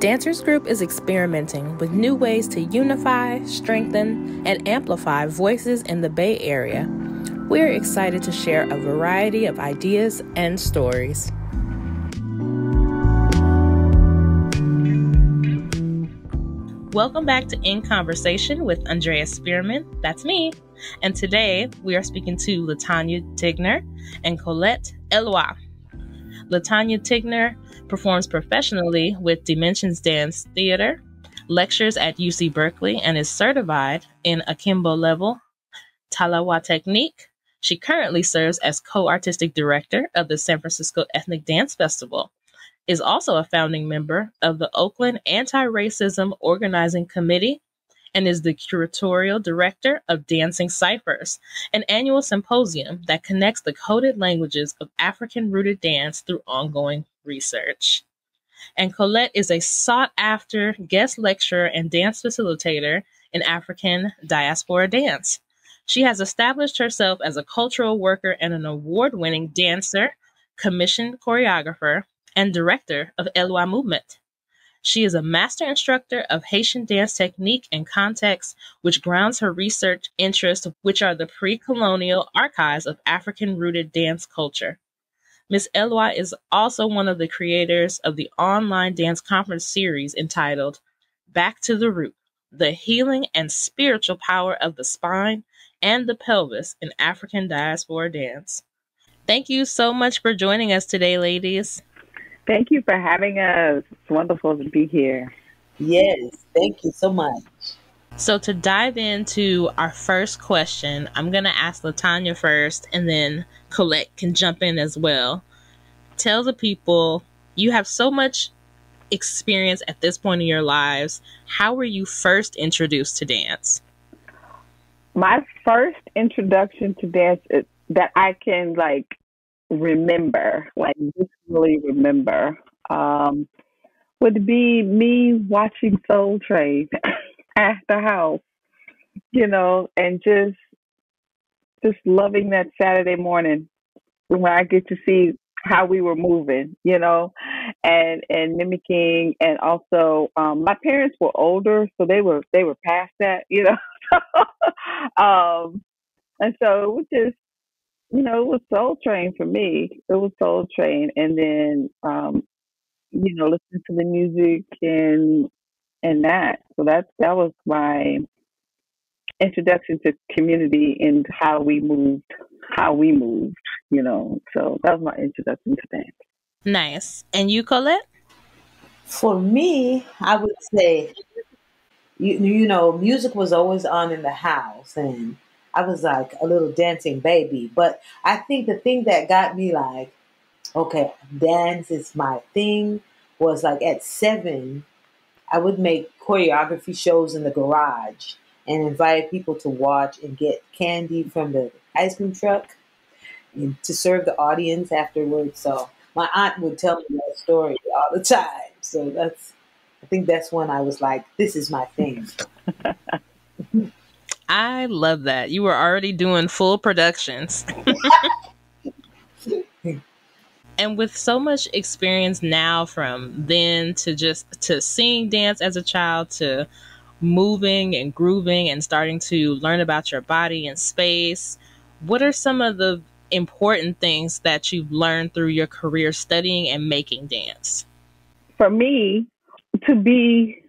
Dancers Group is experimenting with new ways to unify, strengthen, and amplify voices in the Bay Area. We're excited to share a variety of ideas and stories. Welcome back to In Conversation with Andrea Spearman. That's me. And today we are speaking to Latanya Tigner and Colette Eloy. Latanya Tigner performs professionally with Dimensions Dance Theater, lectures at UC Berkeley, and is certified in Akimbo level Talawa technique. She currently serves as co-artistic director of the San Francisco Ethnic Dance Festival, is also a founding member of the Oakland Anti-Racism Organizing Committee, and is the curatorial director of Dancing Ciphers, an annual symposium that connects the coded languages of African-rooted dance through ongoing research. And Colette is a sought-after guest lecturer and dance facilitator in African diaspora dance. She has established herself as a cultural worker and an award-winning dancer, commissioned choreographer, and director of Eloy Movement. She is a master instructor of Haitian dance technique and context, which grounds her research interests, which are the pre-colonial archives of African-rooted dance culture. Ms. Eloy is also one of the creators of the online dance conference series entitled Back to the Root, the healing and spiritual power of the spine and the pelvis in African diaspora dance. Thank you so much for joining us today, ladies. Thank you for having us. It's wonderful to be here. Yes, thank you so much. So to dive into our first question, I'm going to ask Latanya first, and then Colette can jump in as well. Tell the people, you have so much experience at this point in your lives. How were you first introduced to dance? My first introduction to dance that I can remember, just really remember, would be me watching Soul Train at the house, and just loving that Saturday morning when I get to see how we were moving, and mimicking. And also, my parents were older, so they were past that, and so it was just, it was Soul Train for me. It was Soul Train, and then listening to the music and that. So that was my introduction to community and how we moved. So that was my introduction to dance. Nice. And you, Colette? For me, I would say, music was always on in the house, and I was like a little dancing baby. But I think the thing that got me okay, dance is my thing was at 7, I would make choreography shows in the garage and invite people to watch and get candy from the ice cream truck and to serve the audience afterwards. So my aunt would tell me that story all the time. So I think that's when I was like, this is my thing. I love that. You were already doing full productions. And with so much experience now from then to seeing dance as a child, to moving and grooving and starting to learn about your body and space, what are some of the important things that you've learned through your career studying and making dance? For me, to be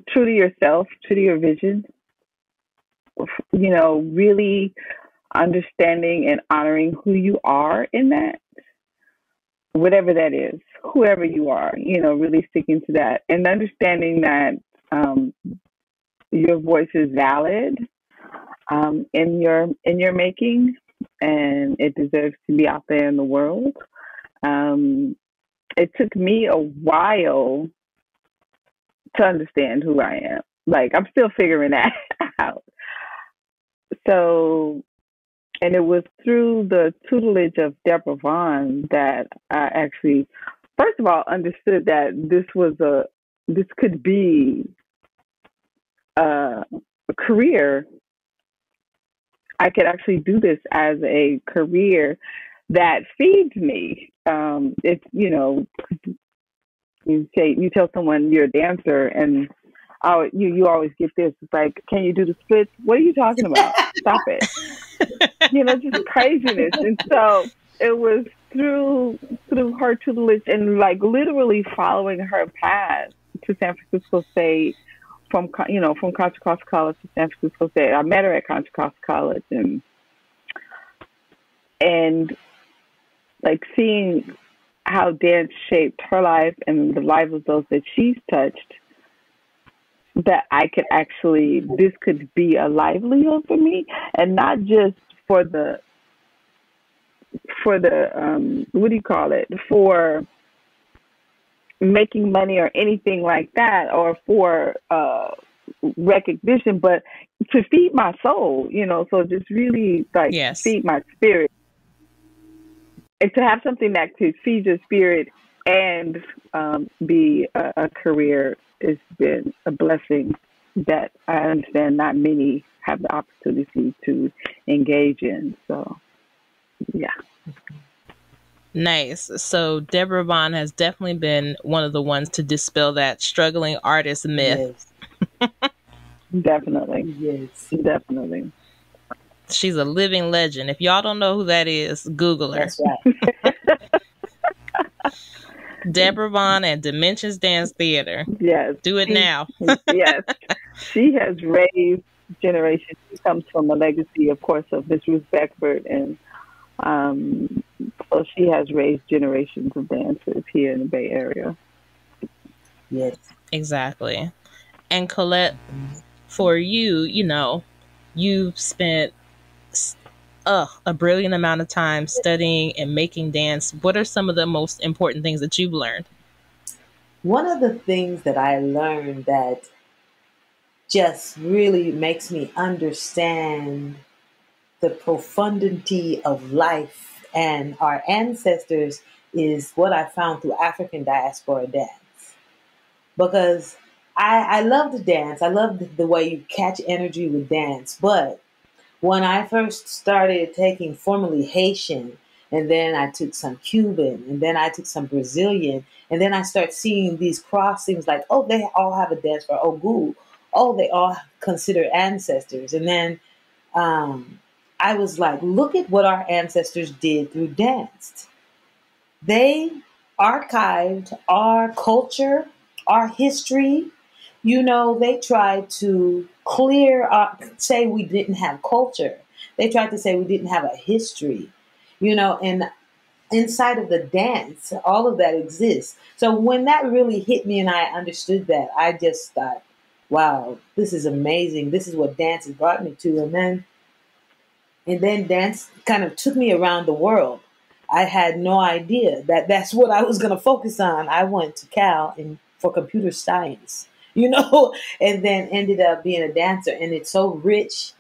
true to yourself, true to your vision, really understanding and honoring who you are in that, whatever that is, whoever you are, really sticking to that and understanding that your voice is valid in your making, and it deserves to be out there in the world. It took me a while to understand who I am. I'm still figuring that out. So, and it was through the tutelage of Deborah Vaughn that I actually, first of all, understood that this could be a career. I could actually do this as a career that feeds me. It's, you tell someone you're a dancer, and you always get this. It's like, can you do the splits? What are you talking about? Stop it. Just craziness. And so it was through her tutelage and like literally following her path to San Francisco State from Contra Costa College to San Francisco State. I met her at Contra Costa College, and like seeing how dance shaped her life and the lives of those that she's touched, that I could actually, this could be a livelihood for me, and not just for the what do you call it, for making money or anything like that, or for recognition, but to feed my soul, so just really like Yes. feed my spirit, and to have something that could feed your spirit and be a career has been a blessing that I understand not many have the opportunity to engage in. So, yeah. Nice. So Deborah Bond has definitely been one of the ones to dispel that struggling artist myth. Yes. Definitely. Yes. Definitely. She's a living legend. If y'all don't know who that is, Google her. That's right. Deborah Bond and Dimensions Dance Theater. Yes. Do it now. Yes. She has raised generations. She comes from a legacy, of course, of Miss Ruth Beckford, and so she has raised generations of dancers here in the Bay Area. Yes. Exactly. And Colette, for you, you've spent a brilliant amount of time studying and making dance. What are some of the most important things that you've learned? One of the things that I learned that just really makes me understand the profundity of life and our ancestors is what I found through African diaspora dance. Because I love to dance. I love the way you catch energy with dance. But when I first started taking formally Haitian, and then I took some Cuban, and then I took some Brazilian, and then I start seeing these crossings like, oh, they all have a dance for Ogu. Oh, they all consider ancestors. And then I was like, look at what our ancestors did through dance. They archived our culture, our history. They tried to say we didn't have culture. They tried to say we didn't have a history, and inside of the dance, all of that exists. So when that really hit me and I understood that, I just thought, wow, this is amazing. This is what dance has brought me to. And then dance kind of took me around the world. I had no idea that that's what I was going to focus on. I went to Cal for computer science, and then ended up being a dancer. And it's so rich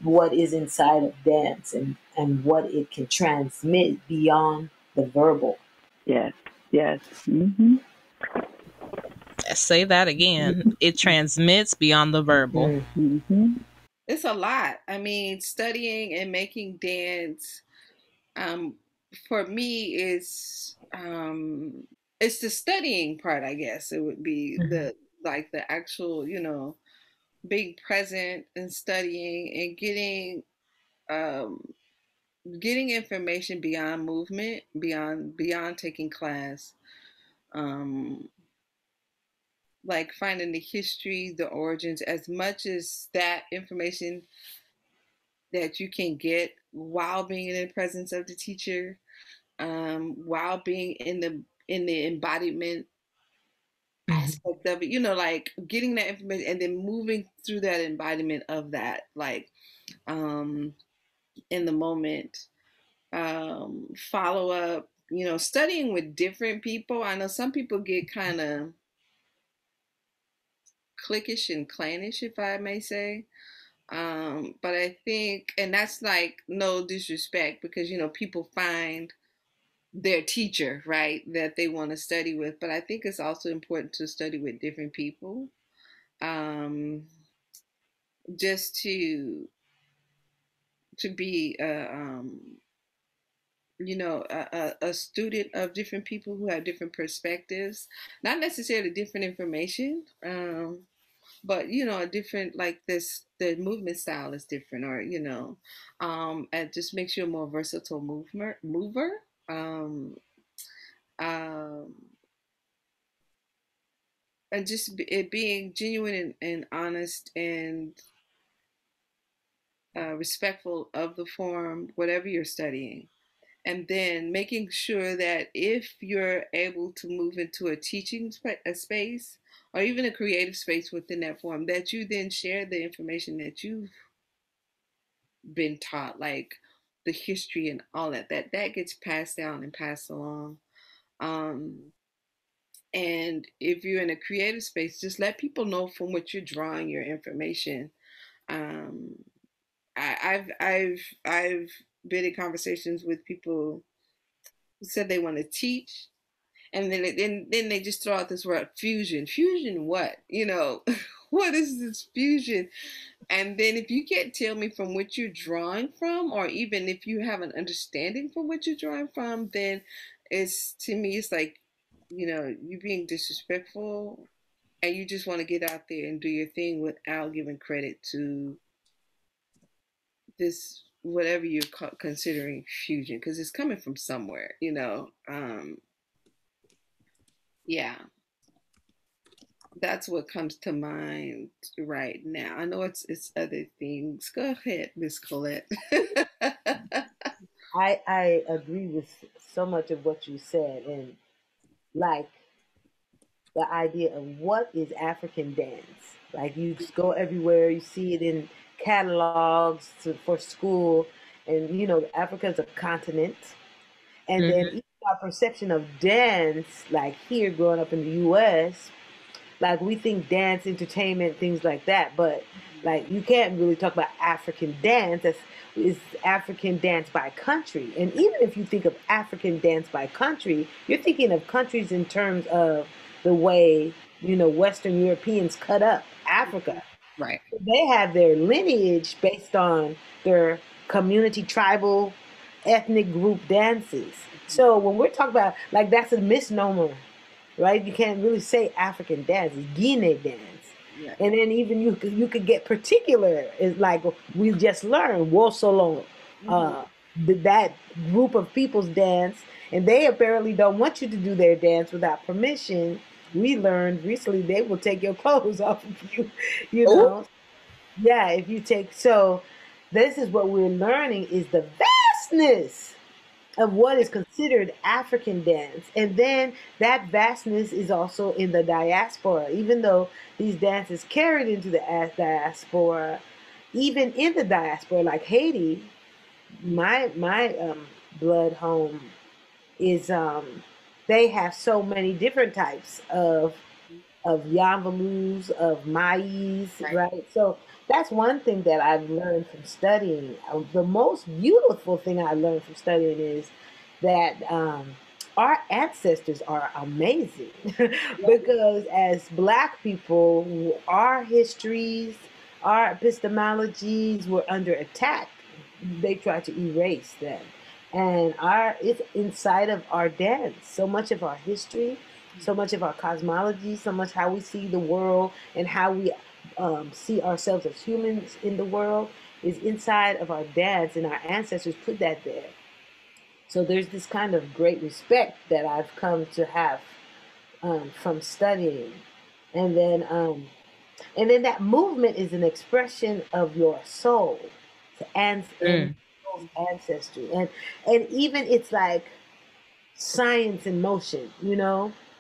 what is inside of dance and what it can transmit beyond the verbal. Yes. Yes. Mm-hmm. Say that again. It transmits beyond the verbal. Mm-hmm. It's a lot. I mean, studying and making dance, for me, it's the studying part. I guess it would be the actual, being present and studying and getting information beyond movement, beyond taking class. Um, like finding the history, the origins, as much as that information that you can get while being in the presence of the teacher, while being in the embodiment aspect of it, like getting that information and then moving through that embodiment of that, like in the moment, follow up, studying with different people. I know some people get kind of cliquish and clannish, if I may say. But I think, and that's like no disrespect, because people find their teacher, right, that they want to study with. But I think it's also important to study with different people, just to be a student of different people who have different perspectives, not necessarily different information, but a different, like, the movement style is different, or and just makes you a more versatile mover. Um, and just it being genuine and honest and respectful of the form, whatever you're studying. And then making sure that if you're able to move into a teaching a space, or even a creative space within that form, that you then share the information that you've been taught, like the history and all that gets passed down and passed along. Um, and if you're in a creative space, just let people know from what you're drawing your information. Um, I've been in conversations with people who said they want to teach, and then they just throw out this word fusion. Fusion what? What is this fusion? And then if you can't tell me from what you're drawing from, or even if you have an understanding from what you're drawing from, then to me it's like, you being disrespectful, and you just want to get out there and do your thing without giving credit to this, whatever you're considering fusion, because it's coming from somewhere. Yeah, that's what comes to mind right now. I know it's other things. Go ahead, Miss Colette. I agree with so much of what you said, and like the idea of what is African dance. Like you just go everywhere, you see it in catalogs for school, and Africa is a continent, and then Mm-hmm. even our perception of dance, like here growing up in the U.S., like we think dance, entertainment, things like that, but like you can't really talk about African dance. That's is African dance by country. And even if you think of African dance by country, you're thinking of countries in terms of the way, Western Europeans cut up Africa. Right. They have their lineage based on their community, tribal, ethnic group dances. So when we're talking about, like, that's a misnomer, right? You can't really say African dance. It's Guinea dance. Yeah. And then even you could get particular. It's like we just learned Wosolong, Mm-hmm. that group of people's dance, and they apparently don't want you to do their dance without permission. We learned recently they will take your clothes off of you, you Oh, know. Yeah, if you take so, this is what we're learning is the vastness of what is considered African dance. And then that vastness is also in the diaspora, even though these dances carried into the diaspora, even in the diaspora, like Haiti, my blood home is they have so many different types of Yanvalus, of Mayis, Right. right? So that's one thing that I've learned from studying. The most beautiful thing I learned from studying is that our ancestors are amazing because as Black people, our histories, our epistemologies were under attack. They tried to erase them. And it's inside of our dance. So much of our history, so much of our cosmology, so much how we see the world and how we see ourselves as humans in the world is inside of our dance, and our ancestors put that there. So there's this kind of great respect that I've come to have from studying, and then that movement is an expression of your soul, and mm. ancestry, and even it's like science in motion.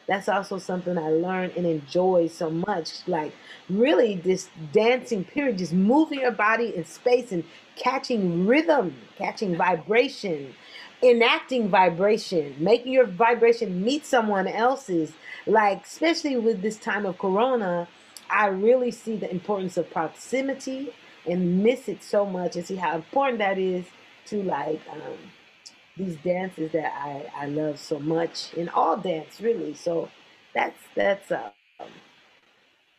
That's also something I learned and enjoy so much. Like, really, this dancing period, just moving your body in space and catching rhythm, catching vibration, enacting vibration, making your vibration meet someone else's. Like, especially with this time of Corona, I really see the importance of proximity and miss it so much, and see how important that is to, like, these dances that I love so much in all dance really. So that's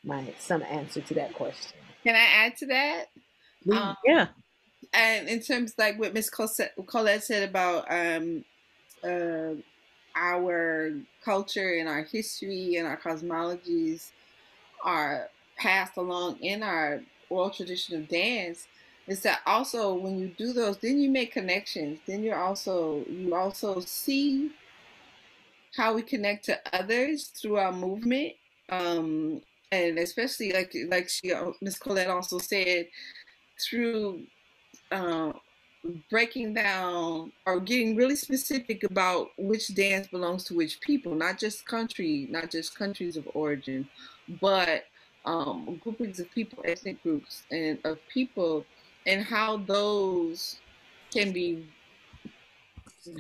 my some answer to that question. Can I add to that? Um, Please. Yeah. and in terms like what Miss Colette said about our culture and our history and our cosmologies are passed along in our oral tradition of dance, is that also when you do those, then you make connections. Then you also see how we connect to others through our movement. And especially like she Miss Colette also said, through uh, breaking down or getting really specific about which dance belongs to which people, not just countries of origin, but groupings of people, ethnic groups and of people, and how those can be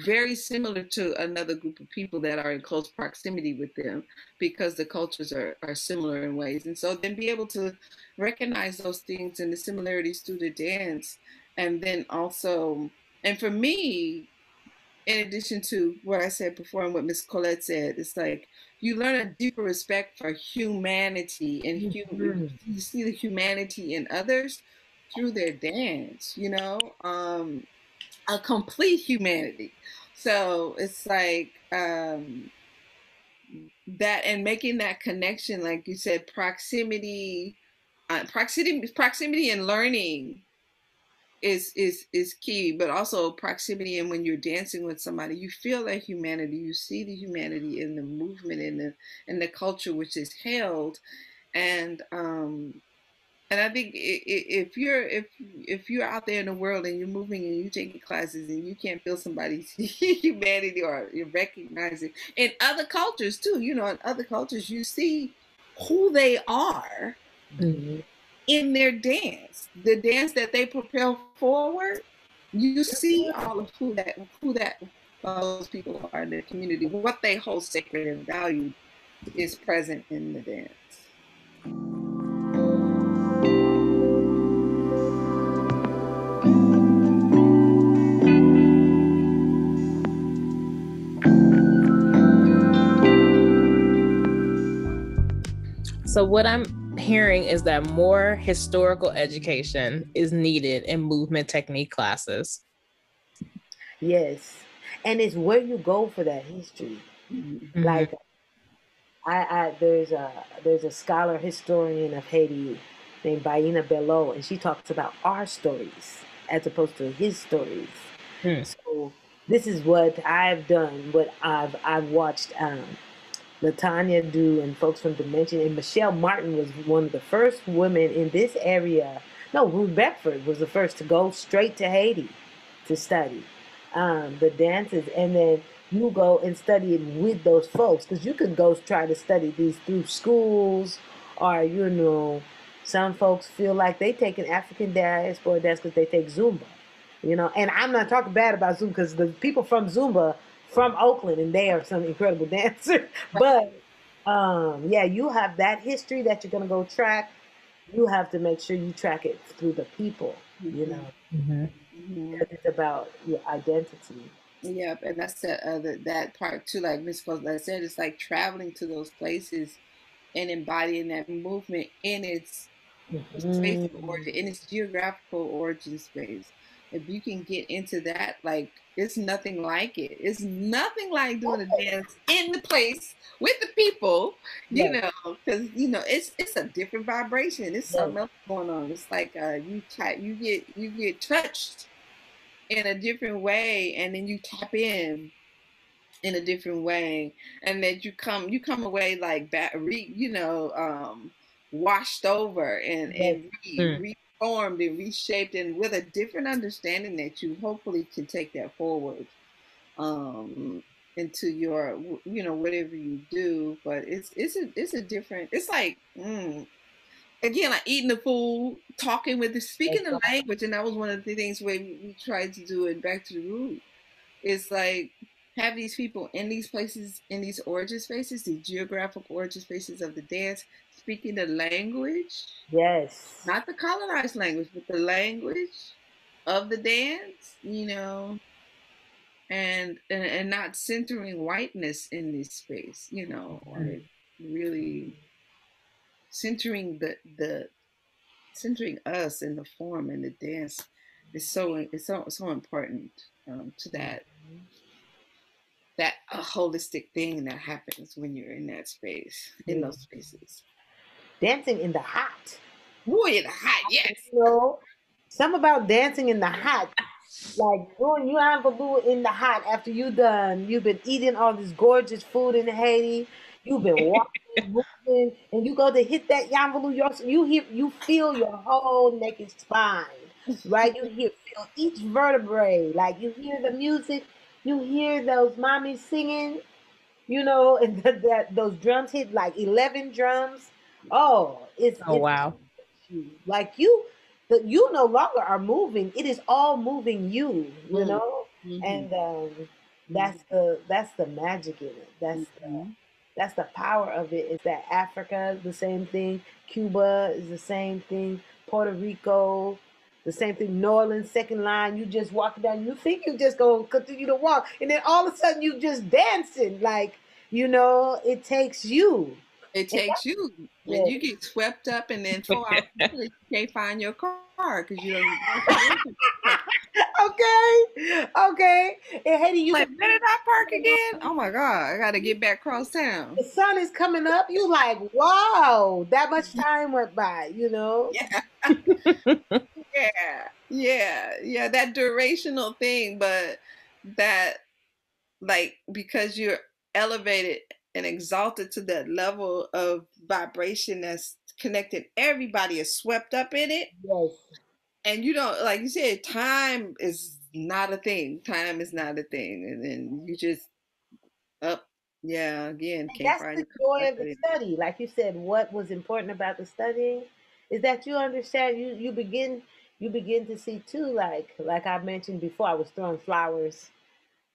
very similar to another group of people that are in close proximity with them because the cultures are similar in ways. And so then be able to recognize those things and the similarities through the dance. And then also, and for me, in addition to what I said before and what Miss Colette said, it's like you learn a deeper respect for humanity and you see the humanity in others through their dance, a complete humanity. So it's like that, and making that connection, like you said, proximity and learning is key, but also proximity. And when you're dancing with somebody, you feel that humanity, you see the humanity in the movement, in the culture which is held. And I think if you're out there in the world and you're moving and you're taking classes and you can't feel somebody's humanity or you recognize it in other cultures too, in other cultures you see who they are in their dance, the dance that they propel forward. You see all of who that those people are in the community, what they hold sacred and valued is present in the dance. So what I'm hearing is that more historical education is needed in movement technique classes. Yes. And it's where you go for that history. Mm-hmm. Like there's a scholar historian of Haiti named Baina Bello, and she talks about our stories as opposed to his stories. So this is what I've done, what I've watched Latanya do and folks from Dimension, and Michelle Martin was one of the first women in this area. No, Ruth Beckford was the first to go straight to Haiti to study the dances, and then you go and study it with those folks, because you can go try to study these through schools, or some folks feel like they take an African diaspora dance because they take Zumba, and I'm not talking bad about Zumba because the people from Zumba from Oakland, and they are some incredible dancers. But yeah, you have that history that you're gonna go track. You have to make sure you track it through the people, because it's about your identity. Yep, and that's that part too. Like Miss Colette said, it's like traveling to those places and embodying that movement in its space of origin, in its geographical origin space. If you can get into that, like it's nothing like it. It's nothing like doing a dance in the place with the people, because it's a different vibration. It's something else going on. It's like you get touched in a different way, and then you tap in a different way, and that you come away like washed over and reformed and reshaped, and with a different understanding that you hopefully can take that forward into your whatever you do. But it's a different, it's like again, like eating the food, talking with speaking the language. And that was one of the things where we tried to do it back to the root. It's like have these people in these places, in these origin spaces, the geographic origin spaces of the dance, speaking the language. Yes. Not the colonized language, but the language of the dance, and not centering whiteness in this space, like really centering centering us in the form and the dance is so important to that. that a holistic thing that happens when you're in that space, in those spaces. Dancing in the hot. Ooh, in the hot, yes. You know, some about dancing in the hot. Like doing Yuan Babu in the hot after you've been eating all this gorgeous food in Haiti, you've been walking, moving, and you go to hit that Yuan Babu, you feel your whole naked spine, right? Feel each vertebrae, like you hear the music, you hear those mommies singing, and those drums hit like 11 drums. Oh, Oh, wow. like you no longer are moving. It is all moving you, and that's the magic in it. That's the power of it. Is that Africa is the same thing, Cuba is the same thing, Puerto Rico, the same thing, New Orleans, second line. You just walk down. You think you just gonna continue to walk, and then all of a sudden you just dancing. Like it takes you. It takes you, and you get swept up, and then 4 hours later, you can't find your car because you don't. Okay. And Haiti, you like, where did I park again? Oh my God, I got to get back across town. The sun is coming up. You like, wow, that much time went by, Yeah. yeah, that durational thing, but that, like, because you're elevated and exalted to that level of vibration that's connected, everybody is swept up in it. Yes. And you don't, like you said, time is not a thing. Time is not a thing. And then you just again, can't that's find the joy of the study. Like you said, what was important about the studying is that you understand, you begin to see too, like I mentioned before, I was throwing flowers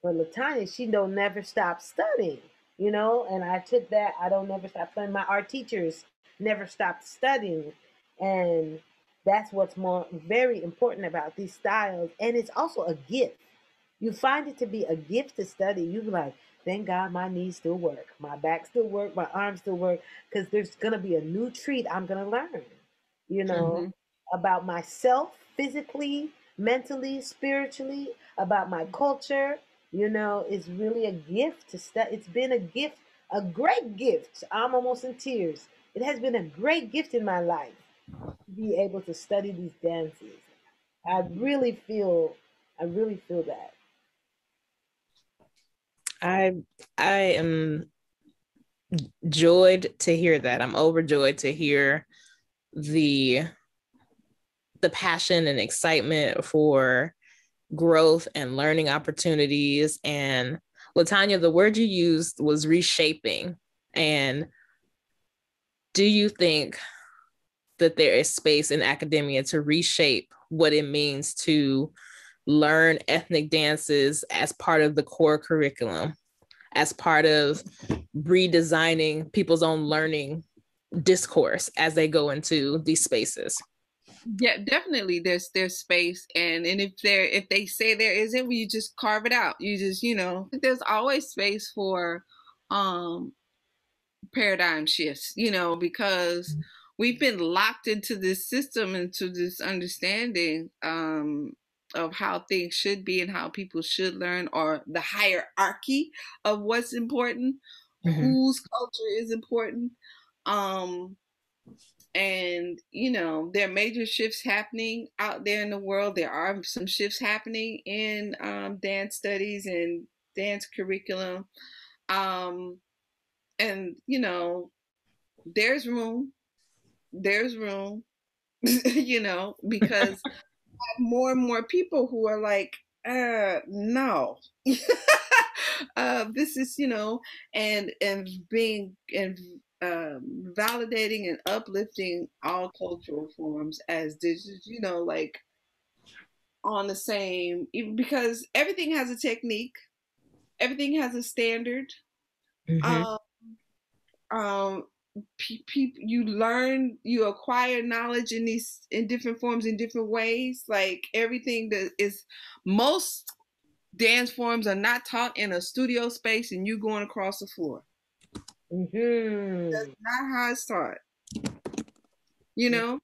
for Latanya. She don't never stop studying, and I took that, I don't never stop studying. My art teachers never stopped studying. And that's what's very important about these styles. And it's also a gift. You find it to be a gift to study. You be like, thank God my knees still work. My back still work. My arms still work. Because there's going to be a new treat I'm going to learn, about myself physically, mentally, spiritually, about my culture. It's really a gift to study. It's been a gift, a great gift. I'm almost in tears. It has been a great gift in my life to be able to study these dances. I really feel that. I am joyed to hear that. I'm overjoyed to hear the passion and excitement for growth and learning opportunities. And Latanya, the word you used was reshaping. And do you think that there is space in academia to reshape what it means to learn ethnic dances as part of the core curriculum, as part of redesigning people's own learning discourse as they go into these spaces? Yeah, definitely. There's space, and if they say there isn't, well, you just carve it out. You just there's always space for paradigm shifts. Because we've been locked into this system, into this understanding of how things should be and how people should learn, or the hierarchy of what's important, whose culture is important. And there are major shifts happening out there in the world. There are some shifts happening in dance studies and dance curriculum. And there's room, because more and more people who are like, no. This is, and being and validating and uplifting all cultural forms as like on the same, because everything has a technique, everything has a standard. You learn, you acquire knowledge in different forms, in different ways. Like everything that is, most dance forms are not taught in a studio space and you going across the floor. That's not how it's taught. You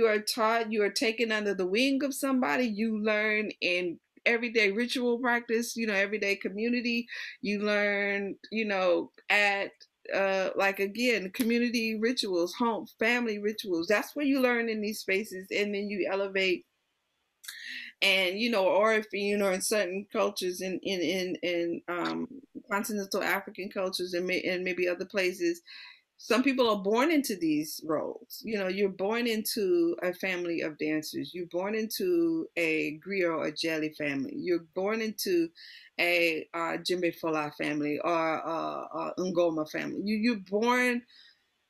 are taught, you are taken under the wing of somebody. You learn in everyday ritual practice, everyday community. You learn, at like again, community rituals, home, family rituals. That's what you learn in these spaces, and then you elevate. And or if in certain cultures in continental African cultures and maybe other places, some people are born into these roles. You're born into a family of dancers. You're born into a griot or jelly family. You're born into a djembe fola family or ngoma family. You're born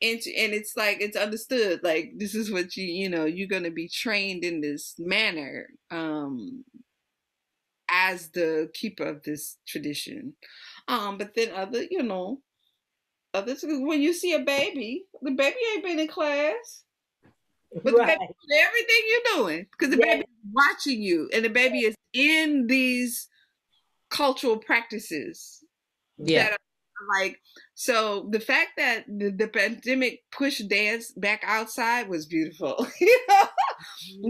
into, and it's like it's understood. Like this is what you're going to be trained in this manner as the keeper of this tradition. But then others, when you see a baby, the baby ain't been in class, but the baby doing everything you're doing because the baby is watching you, and the baby is in these cultural practices that are like. So the fact that the pandemic pushed dance back outside was beautiful.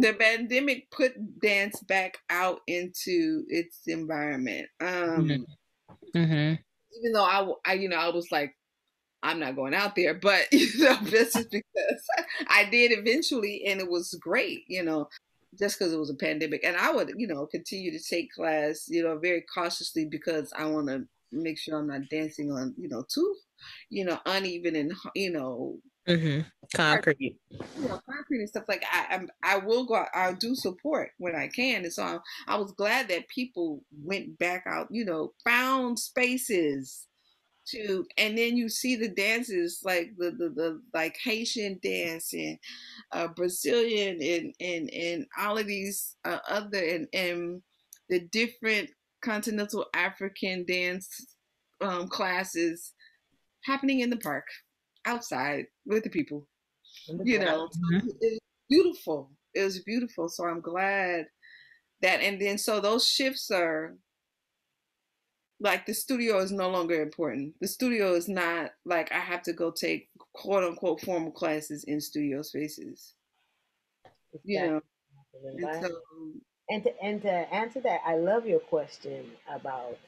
The pandemic put dance back out into its environment. Even though I was like, I'm not going out there, but this is because I did eventually, and it was great, just because it was a pandemic. And I would, continue to take class, very cautiously because I want to make sure I'm not dancing on, too, uneven and, concrete. Concrete and stuff. Like I will go out, I'll do support when I can. And so I was glad that people went back out, found spaces to, and then you see the dances like the like Haitian dance and Brazilian and all of these other and the different continental African dance classes happening in the park outside with the people. It was beautiful. It was beautiful. So I'm glad that, and then so those shifts are like the studio is no longer important. The studio is not like I have to go take quote unquote formal classes in studio spaces. And to answer that, I love your question about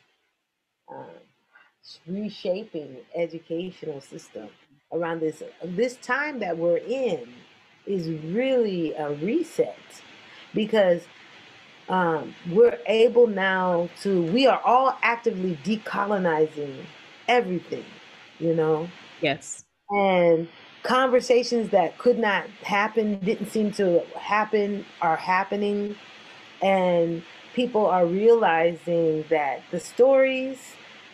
reshaping educational system around this time that we're in is really a reset because we're able now we are all actively decolonizing everything, Yes. And conversations that could not happen, didn't seem to happen, are happening. And people are realizing that the stories,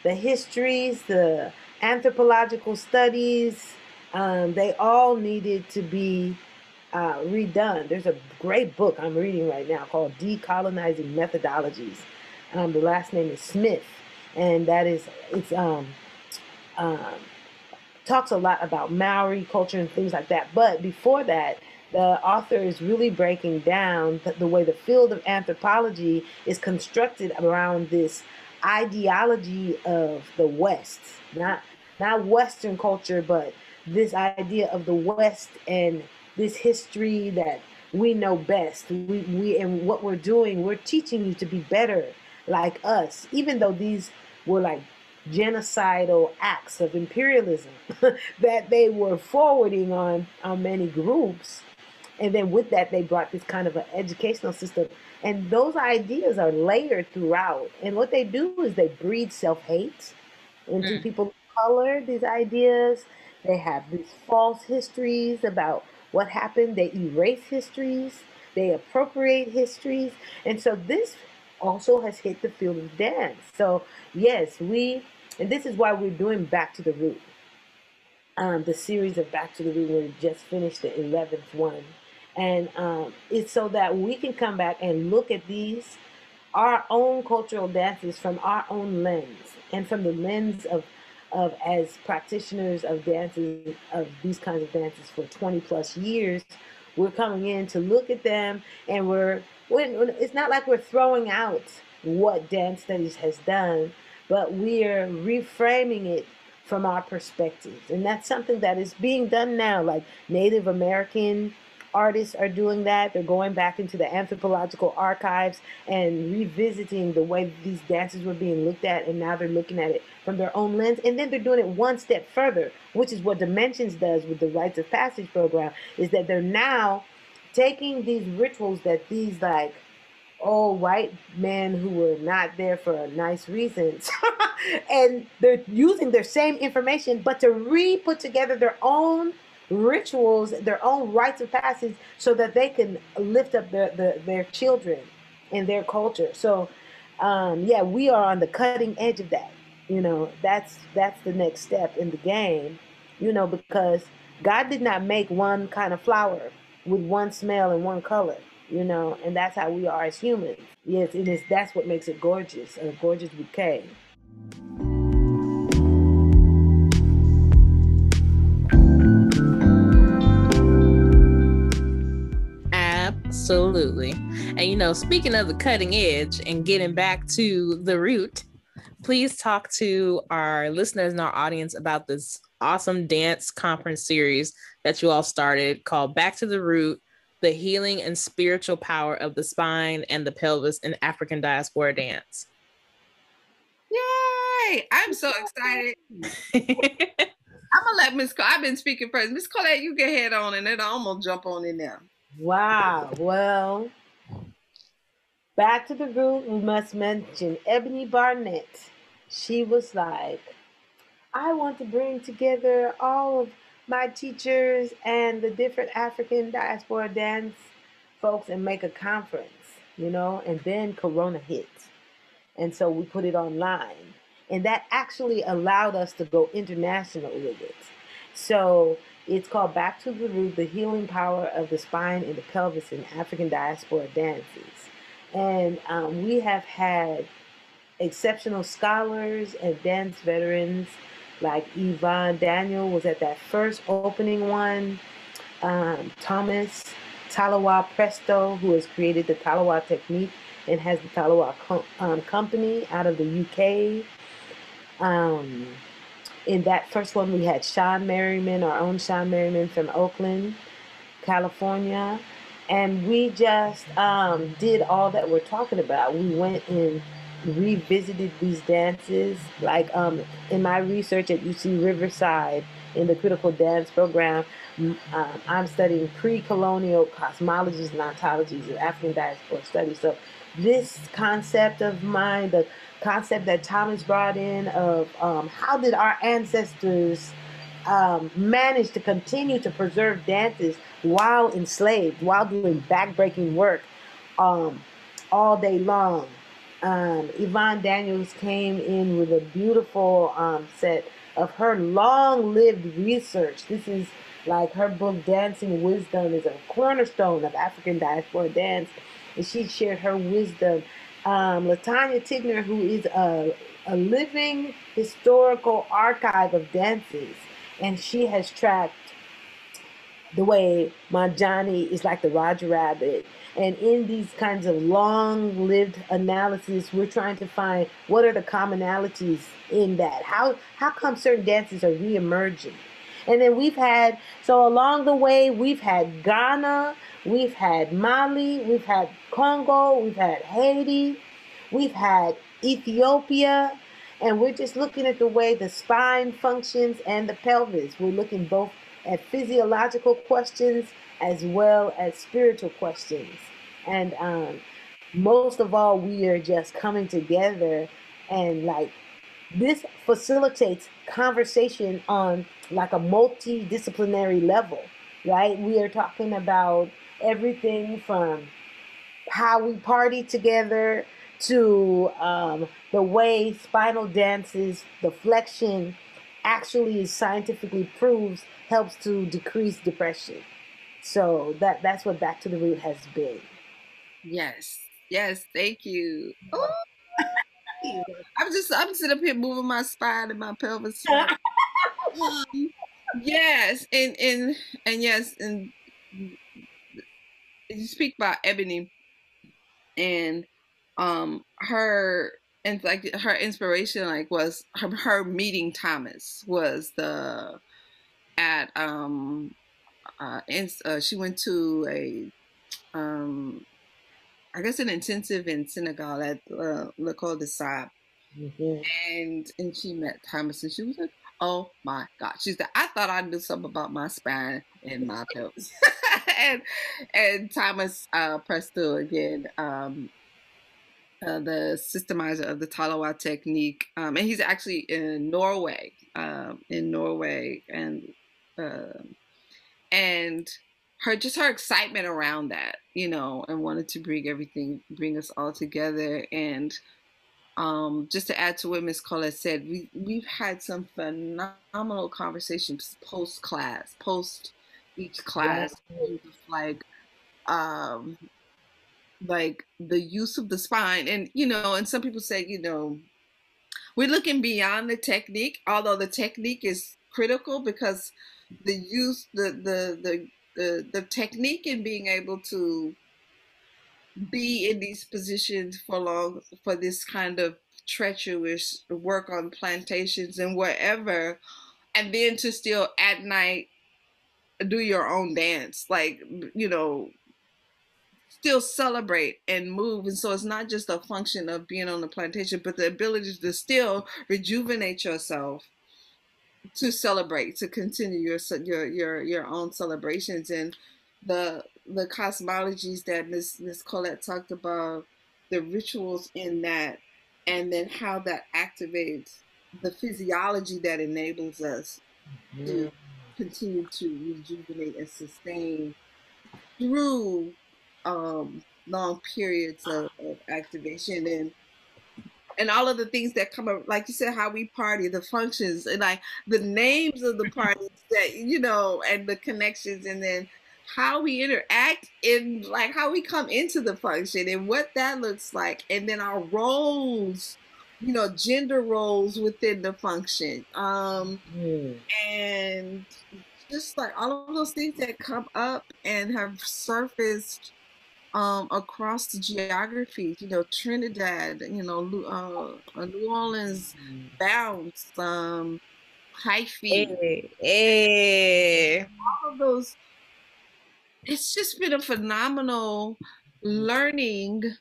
the histories, the anthropological studies, they all needed to be redone. There's a great book I'm reading right now called Decolonizing Methodologies. The last name is Smith, and talks a lot about Maori culture and things like that. But before that, the author is really breaking down the way the field of anthropology is constructed around this ideology of the West, not Western culture, but this idea of the West and this history that we know best. We and what we're doing, we're teaching you to be better like us, even though these were like genocidal acts of imperialism that they were forwarding on many groups. And then with that, they brought this kind of an educational system. And those ideas are layered throughout. And what they do is they breed self-hate into people of color, these ideas. They have these false histories about what happened. They erase histories. They appropriate histories. And so this also has hit the field of dance. So yes, and this is why we're doing Back to the Root. The series of Back to the Root, we just finished the 11th one. And it's so that we can come back and look at our own cultural dances from our own lens and from the lens of as practitioners of dances, of these kinds of dances for 20 plus years. We're coming in to look at them, and it's not like we're throwing out what dance studies has done, but we're reframing it from our perspectives. And that's something that is being done now, like Native American artists are doing that. They're going back into the anthropological archives and revisiting the way these dances were being looked at, and now they're looking at it from their own lens. And then they're doing it one step further, which is what Dimensions does with the Rites of Passage program, is that they're now taking these rituals that these like old white men who were not there for nice reasons and they're using their same information but to re-put together their own rituals, their own rites of passage, so that they can lift up their children and their culture. So yeah, we are on the cutting edge of that. That's the next step in the game, because God did not make one kind of flower with one smell and one color, and that's how we are as humans. Yes, it is. That's what makes it gorgeous, a gorgeous bouquet. Absolutely. And speaking of the cutting edge and getting back to the root, please talk to our listeners and our audience about this awesome dance conference series that you all started called Back to the Root: The Healing and Spiritual Power of the Spine and the Pelvis in African Diaspora Dance. Yay! I'm so excited. I'm gonna let Miss. I've been speaking first. Miss Colette, you get head on, and then I'm gonna jump on in there. Wow. Well, back to the root, we must mention Ebony Barnett. She was like, I want to bring together all of my teachers and the different African diaspora dance folks and make a conference, and then Corona hit. And so we put it online. And that actually allowed us to go international with it. So it's called Back to the Root: The Healing Power of the Spine and the Pelvis in African Diaspora Dances. And we have had exceptional scholars and dance veterans like Yvonne Daniel was at that first opening one. Thomas Talawa Presto, who has created the Talawa technique and has the Talawa company out of the UK. In that first one, we had Sean Merriman, our own Sean Merriman from Oakland, California. And we just did all that we're talking about. We went and revisited these dances. Like in my research at UC Riverside in the critical dance program, I'm studying pre-colonial cosmologies and ontologies of African diaspora studies. So this concept of mine, the concept that Thomas brought in of how did our ancestors manage to continue to preserve dances while enslaved, while doing backbreaking work all day long. Yvonne Daniels came in with a beautiful set of her long-lived research. This is like her book, Dancing Wisdom, is a cornerstone of African diaspora dance, and she shared her wisdom. LaTanya Tigner, who is a living historical archive of dances, and she has tracked the way Manjani is like the Roger Rabbit. And in these kinds of long-lived analysis, we're trying to find what are the commonalities in that. How come certain dances are reemerging? And then so along the way, we've had Ghana, we've had Mali, we've had Congo, we've had Haiti, we've had Ethiopia, and we're just looking at the way the spine functions and the pelvis. We're looking both at physiological questions as well as spiritual questions. And most of all, we are just coming together, and like this facilitates conversation on like a multidisciplinary level, right? We are talking about everything from how we party together to the way spinal dances, the flexion actually is scientifically proves helps to decrease depression. So that's what Back to the Root has been. Yes, thank you. Oh, I'm sitting up here moving my spine and my pelvis. Yes, and yes, and you speak about Ebony and her, and like her inspiration was her meeting Thomas was at she went to I guess an intensive in Senegal at L'École de Sable. And she met Thomas, and she was like, "Oh my God!" She's like, "I thought I knew something about my spine and my pelvis." and Thomas pressed through again. The systemizer of the Talawa technique, and he's actually in Norway, and her excitement around that, and wanted to bring us all together. And just to add to what Miss Colette said, we've had some phenomenal conversations post each class, like the use of the spine, and some people say, we're looking beyond the technique, although the technique is critical, because the technique in being able to be in these positions for this kind of treacherous work on plantations and whatever, and then to still at night do your own dance, like, still celebrate and move. And so it's not just a function of being on the plantation, but the ability to still rejuvenate yourself, to celebrate, to continue your own celebrations. And the cosmologies that Miss Colette talked about, the rituals in that, and then how that activates the physiology that enables us to continue to rejuvenate and sustain through long periods of activation, and all of the things that come up, like you said, how we party, the functions, and like the names of the parties that, and the connections, and then how we interact, in like how we come into the function and what that looks like, and then our roles, gender roles within the function, and just like all of those things that come up and have surfaced across the geography, Trinidad, New Orleans, Bounce, Hyphy, all of those. It's just been a phenomenal learning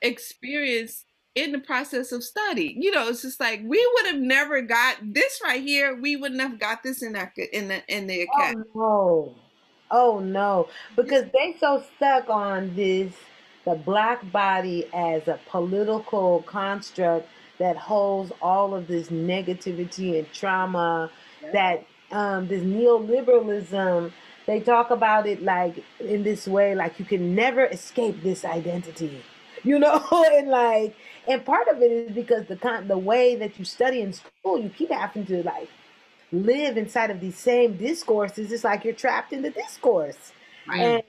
experience in the process of study. It's just like, we would have never got this right here. We wouldn't have got this in the academy. Oh no, because they so stuck on the black body as a political construct that holds all of this negativity and trauma, that this neoliberalism, they talk about it like in this way, like you can never escape this identity, and part of it is because the way that you study in school, you keep having to like live inside of these same discourses. It's like you're trapped in the discourse, Right.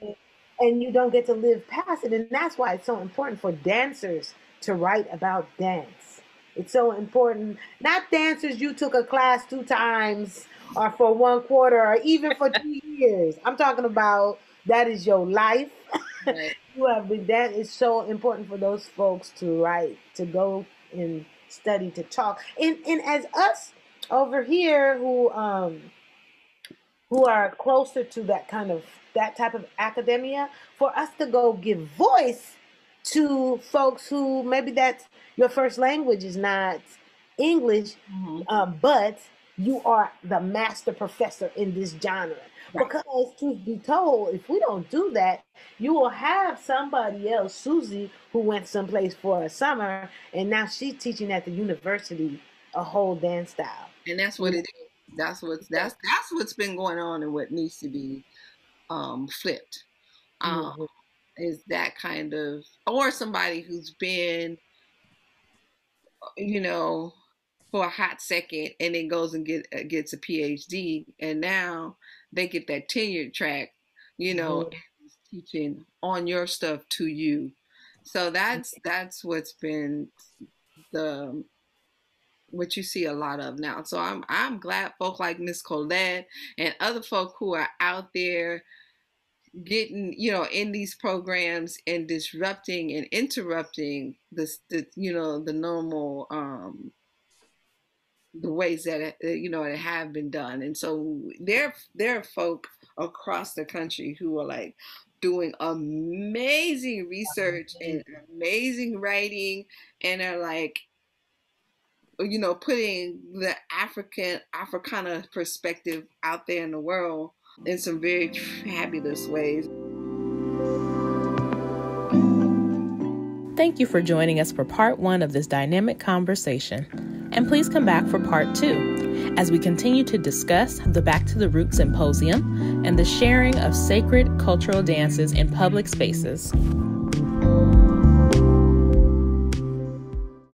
and you don't get to live past it. And that's why it's so important for dancers to write about dance. It's so important. Not dancers you took a class 2 times or for 1 quarter or even for 2 years. I'm talking about that is your life. Right. You have been, that is so important for those folks to write, to go and study, to talk. And as us over here who are closer to that type of academia, for us to go give voice to folks who maybe that's your first language is not English, but you are the master professor in this genre. Right. Because truth be told, if we don't do that, you will have somebody else, Susie, who went someplace for a summer, and now she's teaching at the university a whole dance style. And that's what it is. That's what's been going on, and what needs to be flipped. Is that kind of, or somebody who's been, for a hot second and then goes and gets a PhD, and now they get that tenure track, and teaching on your stuff to you. So that's what's been what you see a lot of now. So I'm glad folk like Miss Colette and other folk who are out there getting, in these programs and disrupting and interrupting the normal the ways that it have been done. And so there are folk across the country who are like doing amazing research and amazing writing, and are like, putting the Africana perspective out there in the world in some very fabulous ways. Thank you for joining us for part 1 of this dynamic conversation. And please come back for part 2 as we continue to discuss the Back to the Roots Symposium and the sharing of sacred cultural dances in public spaces.